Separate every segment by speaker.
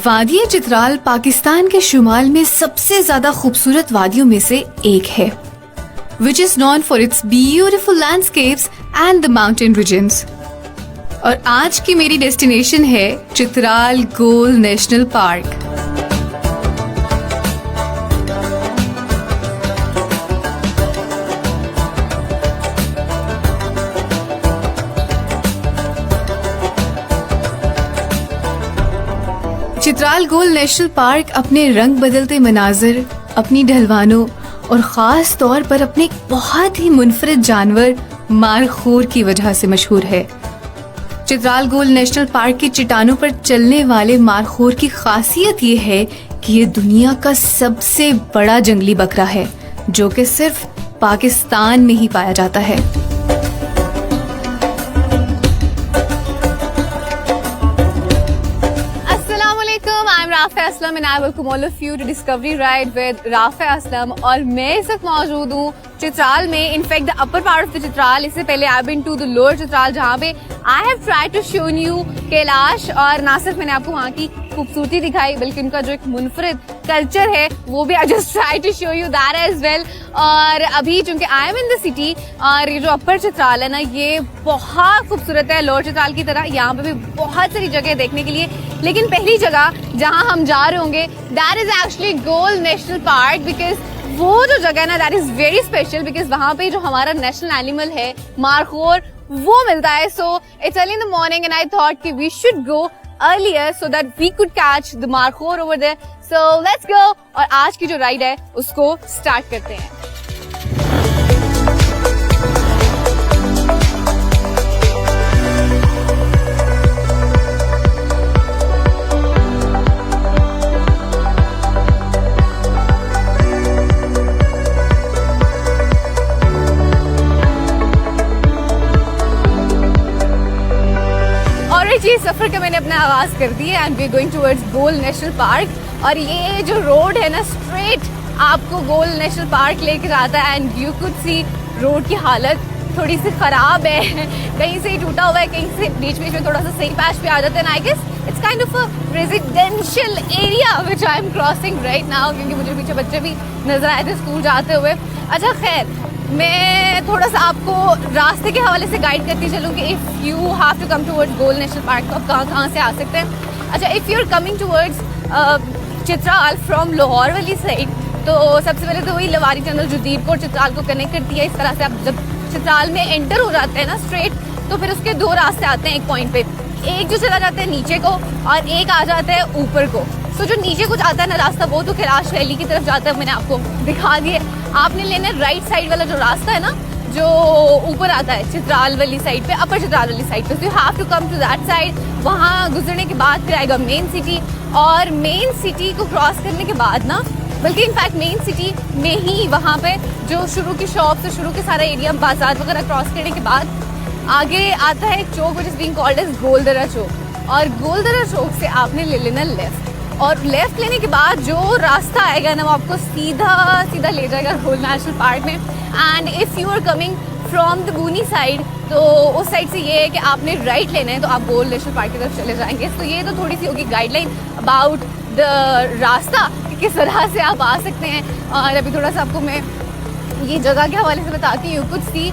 Speaker 1: वादिया चित्राल पाकिस्तान के शुमाल में सबसे ज्यादा खूबसूरत वादियों में से एक है, which is known for its beautiful landscapes and the mountain regions. और आज की मेरी डेस्टिनेशन है चित्राल गोल नेशनल पार्क। चित्राल गोल नेशनल पार्क अपने रंग बदलते मनाजिर, अपनी ढलवानों और ख़ास तौर पर अपने बहुत ही मुनफरिद जानवर मारखोर की वजह से मशहूर है। चित्राल गोल नेशनल पार्क की चट्टानों पर चलने वाले मारखोर की खासियत ये है कि ये दुनिया का सबसे बड़ा जंगली बकरा है, जो कि सिर्फ पाकिस्तान में ही पाया जाता है।
Speaker 2: Rafe Aslam and I welcome all of you to Discovery Ride with Rafe Aslam. और मैं इस वक्त मौजूद हूँ चित्राल में, in fact the upper part of the Chitral. इससे पहले I been to the lower Chitral, जहाँ पे I have try to show you Kailash. और ना सिर्फ मैंने आपको वहाँ की खूबसूरती दिखाई, बल्कि उनका जो एक मुनफरिद कल्चर है वो भी I just try to show you that as well. और अभी चूंकि I am in the city, और ये जो अपर चित्राल है ना, ये बहुत खूबसूरत है लोअर चित्राल की तरह। यहाँ पे भी बहुत सारी जगह देखने के लिए, लेकिन पहली जगह जहाँ हम जा रहे होंगे that is actually goal national park. Because वो जो जगह है ना, that is very special, because वहाँ पे जो हमारा नेशनल एनिमल है मारखोर, वो मिलता है। So it's early in the morning and I thought कि we should go earlier so that we could catch the markhor over there. So let's go और आज की जो राइड है उसको स्टार्ट करते हैं। ये सफर का मैंने अपना आगाज कर दिया and we going towards Gol national park. और ये जो रोड है ना, स्ट्रेट आपको गोल नेशनल पार्क लेकर जाता है। And you could C road की हालत थोड़ी सी खराब है, कहीं से टूटा हुआ है, कहीं से बीच बीच में थोड़ा सा सही पैच पे आ जाता है। I guess it's kind of a residential area which I am crossing right now, क्योंकि मुझे पीछे बच्चे भी नजर आए थे स्कूल जाते हुए। अच्छा खैर, मैं थोड़ा सा आपको रास्ते के हवाले से गाइड करती चलूँ कि if you have to come towards Gol national park तो आप कहाँ से आ सकते हैं। अच्छा, if you are coming towards Chitral from Lahore वाली साइड, तो सबसे पहले तो वही लवारी टनल जो दीपकोट चित्राल को कनेक्ट करती है। इस तरह से आप जब चित्राल में एंटर हो जाते हैं ना स्ट्रेट, तो फिर उसके दो रास्ते आते हैं एक पॉइंट पे। एक जो चला जाता है नीचे को और एक आ जाता है ऊपर को। सो जो नीचे को जाता है ना रास्ता, वो तो कैलाश वैली की तरफ जाता है, मैंने आपको दिखा दिया। आपने लेना है राइट साइड वाला जो रास्ता है ना, जो ऊपर आता है चित्राल वाली साइड पे, अपर चित्राल वाली साइड पे। So you have to come to that side. वहाँ गुजरने के बाद फिर आएगा मेन सिटी, और मेन सिटी को क्रॉस करने के बाद ना, बल्कि इनफैक्ट मेन सिटी में ही वहाँ पे जो शुरू की शॉप से शुरू के सारा एरिया बाजार वगैरह क्रॉस करने के बाद आगे आता है एक चौक which is being called as Goldara Chowk. और गोलदरा चौक से आपने ले लेना लेफ्ट, और लेफ्ट लेने के बाद जो रास्ता आएगा ना, वो आपको सीधा सीधा ले जाएगा गोल नेशनल पार्क में। And if you are coming from the Booni side, तो उस साइड से ये है कि आपने राइट लेना है, तो आप गोल नेशनल पार्क की तरफ चले जाएंगे। तो ये तो थोड़ी सी होगी गाइडलाइन अबाउट द रास्ता कि किस तरह से आप आ सकते हैं। और अभी थोड़ा सा आपको मैं ये जगह के हवाले से बताती हूँ। कुछ सी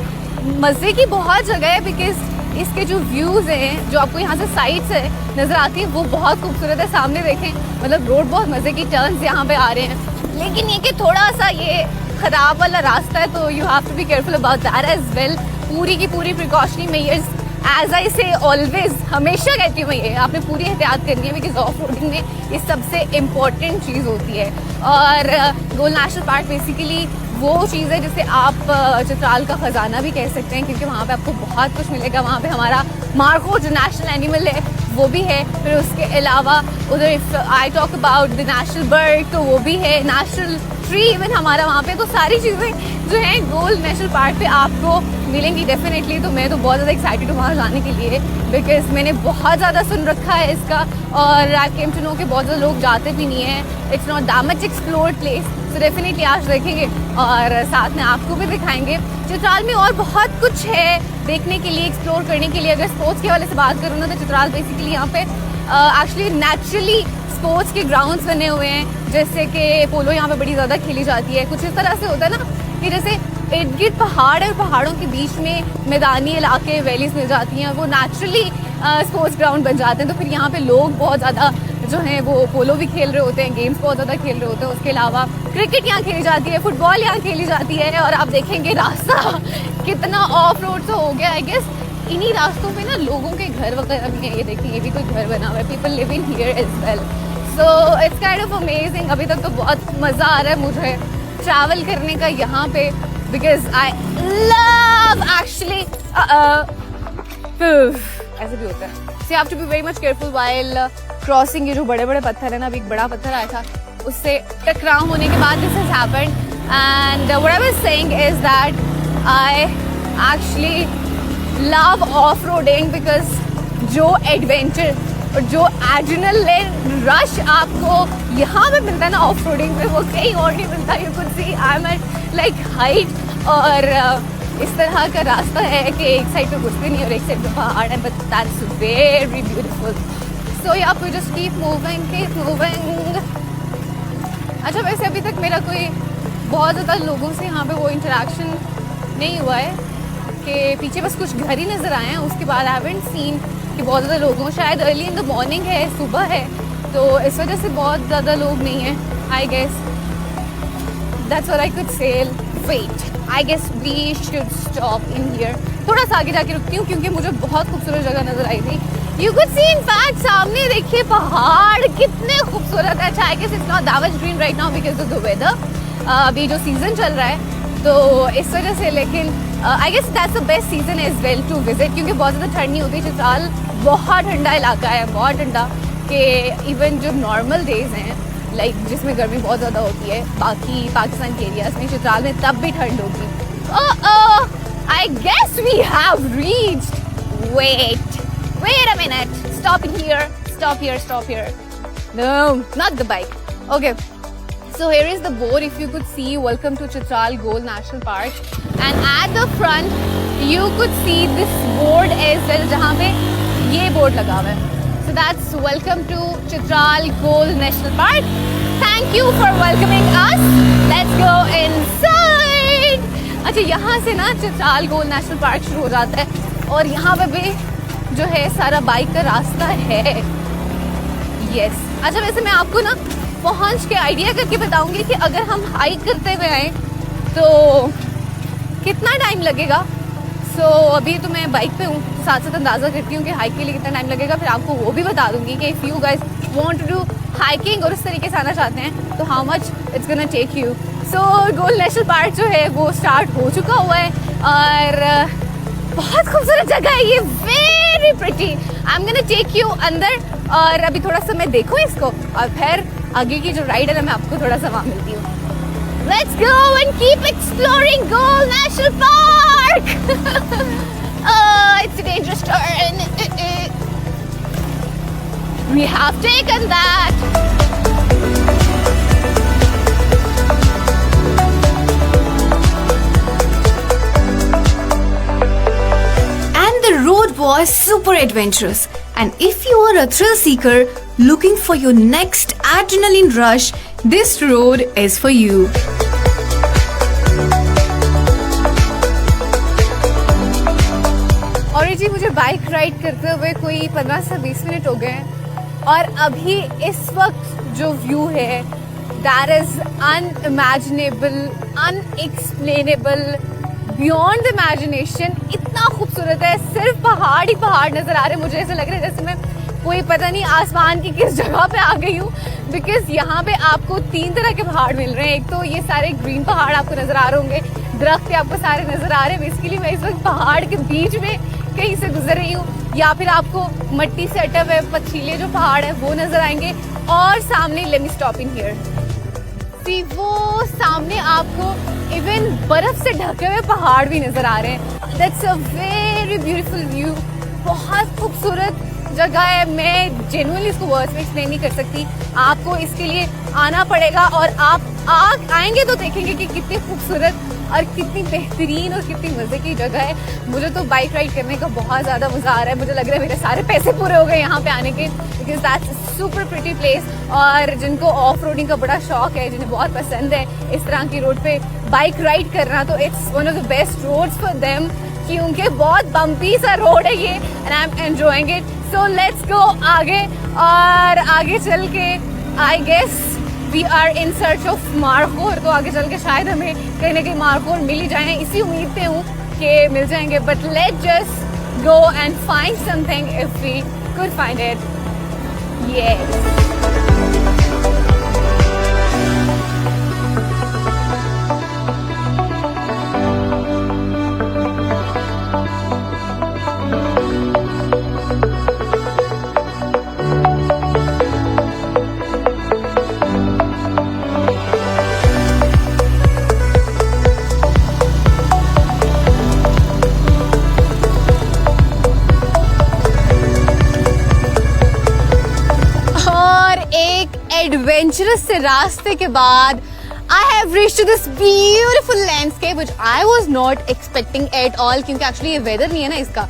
Speaker 2: मज़े की बहुत जगह है, बिकॉज इसके जो व्यूज़ हैं, जो आपको यहाँ से साइड से नज़र आती है, वो बहुत खूबसूरत है। सामने देखें, मतलब रोड बहुत मज़े की, टर्न्स यहाँ पे आ रहे हैं। लेकिन ये कि थोड़ा सा ये ख़राब वाला रास्ता है, तो you have to be careful about that as well. पूरी की पूरी प्रिकॉशनरी मेजर्स, एज आई से ऑलवेज, हमेशा कहती हूँ मैं, ये आपने पूरी एहतियात करनी है, बिकॉज ऑफ रोडिंग में ये सबसे इम्पॉर्टेंट चीज़ होती है। और गोल नेशनल पार्क बेसिकली वो चीज़ है जिसे आप चित्राल का ख़जाना भी कह सकते हैं, क्योंकि वहाँ पे आपको बहुत कुछ मिलेगा। वहाँ पे हमारा मारखोर जो नेशनल एनिमल है वो भी है। फिर उसके अलावा उधर if I talk about the national bird, तो वो भी है। नेशनल ट्री इवन हमारा वहाँ पे, तो सारी चीज़ें जो हैं गोल नेशनल पार्क पे आपको मिलेंगी डेफिनेटली। तो मैं तो बहुत ज़्यादा एक्साइटेड हूँ वहाँ जाने के लिए, बिकॉज मैंने बहुत ज़्यादा सुन रखा है इसका, और आई केम टू नो कि बहुत ज़्यादा लोग जाते भी नहीं हैं। It's not that much explored place, so definitely आज देखेंगे और साथ में आपको भी दिखाएंगे। चित्राल में और बहुत कुछ है देखने के लिए, एक्सप्लोर करने के लिए। अगर स्पोर्ट्स के हवाले से बात करूँ ना, तो चित्राल बेसिकली यहाँ पे एक्चुअली नेचुरली स्पोर्ट्स के ग्राउंड्स बने हुए हैं, जैसे कि पोलो यहाँ पे बड़ी ज़्यादा खेली जाती है। कुछ इस तरह से होता है ना कि जैसे इर्द गिर्द पहाड़ है, पहाड़ों के बीच में मैदानी इलाके वैलीज मिल जाती हैं, वो नेचुरली स्पोर्ट्स ग्राउंड बन जाते हैं। तो फिर यहाँ पे लोग बहुत ज़्यादा जो हैं वो पोलो भी खेल रहे होते हैं, गेम्स बहुत ज़्यादा खेल रहे होते हैं। उसके अलावा क्रिकेट यहाँ खेली जाती है, फुटबॉल यहाँ खेली जाती है। और आप देखेंगे रास्ता कितना ऑफ रोड से हो गया। आई गेस इन्हीं रास्तों पे ना लोगों के घर वगैरह भी हैं। ये देखिए, ये भी कोई घर बना हुआ है, people live in here as well. So it's kind of amazing. अभी तक तो बहुत मज़ा आ रहा है मुझे ट्रैवल करने का यहाँ पे, बिकॉज आई लव एक्चुअली ऐसे भी होता है। So you have to be very much careful while crossing. ये जो बड़े बड़े पत्थर है ना, अभी एक बड़ा पत्थर आया था, उससे टकराव होने के बाद this has happened. And what I was saying is that I actually love off roading, because जो एडवेंचर और जो एड्रेनलिन रश आपको यहाँ पे मिलता है ना ऑफ रोडिंग पे, वो कहीं और नहीं मिलता। You could see I am at like height, और इस तरह का रास्ता है कि एक साइड पे कुछ भी नहीं और एक साइड पे पहाड़ है, बट दैट्स वेरी ब्यूटीफुल। सो या वी जस्ट कीप मूविंग। अच्छा, वैसे अभी तक मेरा कोई बहुत ज़्यादा लोगों से यहाँ पे वो इंटरेक्शन नहीं हुआ है कि पीछे बस कुछ घर ही नज़र आए हैं। उसके बाद आई हैवंट सीन कि बहुत ज़्यादा लोगों, शायद अर्ली इन द मॉर्निंग है, सुबह है, तो इस वजह से बहुत ज़्यादा लोग नहीं हैं। I guess that's what I could say. Wait, I guess we should stop in here. थोड़ा सा आगे जाके रुकती हूँ क्योंकि मुझे बहुत खूबसूरत जगह नज़र आई थी। You could see in fact सामने देखिए पहाड़ कितने खूबसूरत है। अच्छा, I guess it's not that much green right now because of the weather. अभी जो सीज़न चल रहा है तो इस वजह से, लेकिन I guess that's the best season as well to visit, क्योंकि बहुत ज़्यादा ठंड नहीं होती। चित्राल बहुत ठंडा इलाका है, बहुत ठंडा, कि इवन जो नॉर्मल डेज हैं लाइक जिसमें गर्मी बहुत ज़्यादा होती है बाकी पाकिस्तान के एरियाज में, चित्राल में तब भी ठंड होगी। I guess we have reached. Wait a minute, stop here. No, not the bike. Okay, so here is the board. If you could see, welcome to Chitral Gold National Park, and at the front you could see this board as well, जहाँ पे ये board लगा हुआ है। So that's welcome to Chitral Gold National Park. Thank you for welcoming us. Let's go inside. अच्छा, यहाँ से ना चित्राल गोल्ड नेशनल पार्क शुरू हो जाता है और यहाँ पे भी जो है सारा बाइक का रास्ता है। यस, अच्छा, वैसे मैं आपको ना पहुँच के आइडिया करके बताऊंगी कि अगर हम हाइक करते हुए आए तो कितना टाइम लगेगा। सो अभी तो मैं बाइक पे हूँ, साथ साथ अंदाज़ा करती हूँ कि हाइक के लिए कितना टाइम लगेगा, फिर आपको वो भी बता दूंगी कि if you guys want to do hiking और उस तरीके से आना चाहते हैं तो how much it's gonna take you. So gold national park जो है वो स्टार्ट हो चुका हुआ है और बहुत खूबसूरत जगह है ये, very pretty. I am gonna take you अंदर और अभी थोड़ा सा मैं देखूँ इसको और फिर आगे की जो राइड है ना मैं आपको थोड़ा सा वहाँ मिलती हूँ। Let's go and keep exploring Gold National Park. It's a dangerous turn. We have taken that.
Speaker 1: And the road was super adventurous. And if you are a thrill seeker looking for your next adrenaline rush, this road is for you.
Speaker 2: और जी मुझे bike ride करते हुए कोई 15 से 20 minute हो गए हैं और अभी इस वक्त जो व्यू है that is unimaginable, unexplainable, beyond the imagination. इतना खूबसूरत है, सिर्फ पहाड़ ही पहाड़ नजर आ रहे हैं। मुझे ऐसा लग रहा है जैसे मैं कोई पता नहीं आसमान की किस जगह पे आ गई हूँ, बिकॉज यहाँ पे आपको 3 तरह के पहाड़ मिल रहे हैं। एक तो ये सारे ग्रीन पहाड़ आपको नजर आ रहे होंगे, दरख्त आपको सारे नजर आ रहे हैं। बेसिकली मैं इस वक्त पहाड़ के बीच में कहीं से गुजर रही हूँ, या फिर आपको मट्टी से अटे हुए पथरीले जो पहाड़ है वो नजर आएंगे और सामने let me stop in here, see वो सामने आपको इवन बर्फ से ढके हुए पहाड़ भी नजर आ रहे हैं। That's a very beautiful view, बहुत खूबसूरत जगह है, मैं जेन्युइनली इसको वर्ड्स में एक्सप्लेन नहीं कर सकती। आपको इसके लिए आना पड़ेगा और आप आएंगे तो देखेंगे कि कितनी खूबसूरत और कितनी बेहतरीन और कितनी मजे की जगह है। मुझे तो बाइक राइड करने का बहुत ज्यादा मजा आ रहा है। मुझे लग रहा है मेरे सारे पैसे पूरे हो गए यहाँ पे आने के, because that's super pretty place. और जिनको ऑफ रोडिंग का बड़ा शौक है, जिन्हें बहुत पसंद है इस तरह की रोड पे बाइक राइड करना, तो it's one of the best roads for them, क्योंकि बहुत बम्पी सा रोड है ये, and I am enjoying it. So let's go आगे, और आगे चल के I guess we are in search of मारखोर। तो आगे चल के शायद हमें कहीं ना कहीं मारखोर मिल ही जाए, इसी उम्मीद पे हूँ कि मिल जाएंगे। But let's just go and find something if we could find it. Yes, adventurous से रास्ते के बाद I have reached to this beautiful landscape which I was not expecting at all, क्योंकि एक्चुअली ये वेदर नहीं है ना इसका,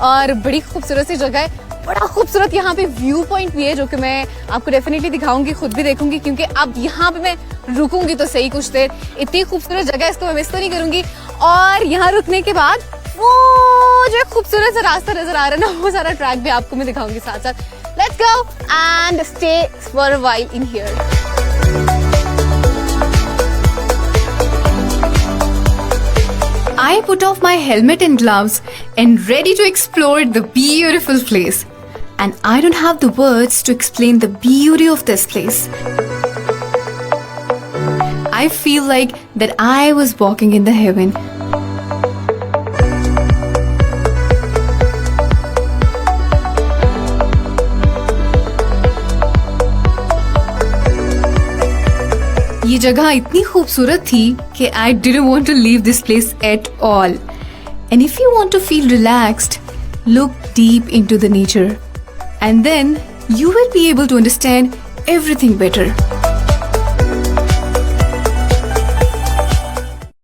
Speaker 2: और बड़ी खूबसूरत सी जगह है। बड़ा खूबसूरत यहाँ पे व्यू पॉइंट भी है, जो कि मैं आपको डेफिनेटली दिखाऊंगी, खुद भी देखूंगी, क्योंकि अब यहाँ पे मैं रुकूंगी तो सही कुछ देर। इतनी खूबसूरत जगह है, इसको मैं मिस तो नहीं करूंगी। और यहाँ रुकने के बाद वो जो खूबसूरत सा रास्ता नजर आ रहा है ना, वो सारा ट्रैक भी आपको मैं दिखाऊंगी साथ साथ। Let's go and stay for a while in here.
Speaker 1: I put off my helmet and gloves and ready to explore the beautiful place. And I don't have the words to explain the beauty of this place. I feel like that I was walking in the heaven. ये जगह इतनी खूबसूरत थी कि I didn't want to leave this place at all. And if you want to feel relaxed, look deep into the nature. And then you will be able to understand everything better.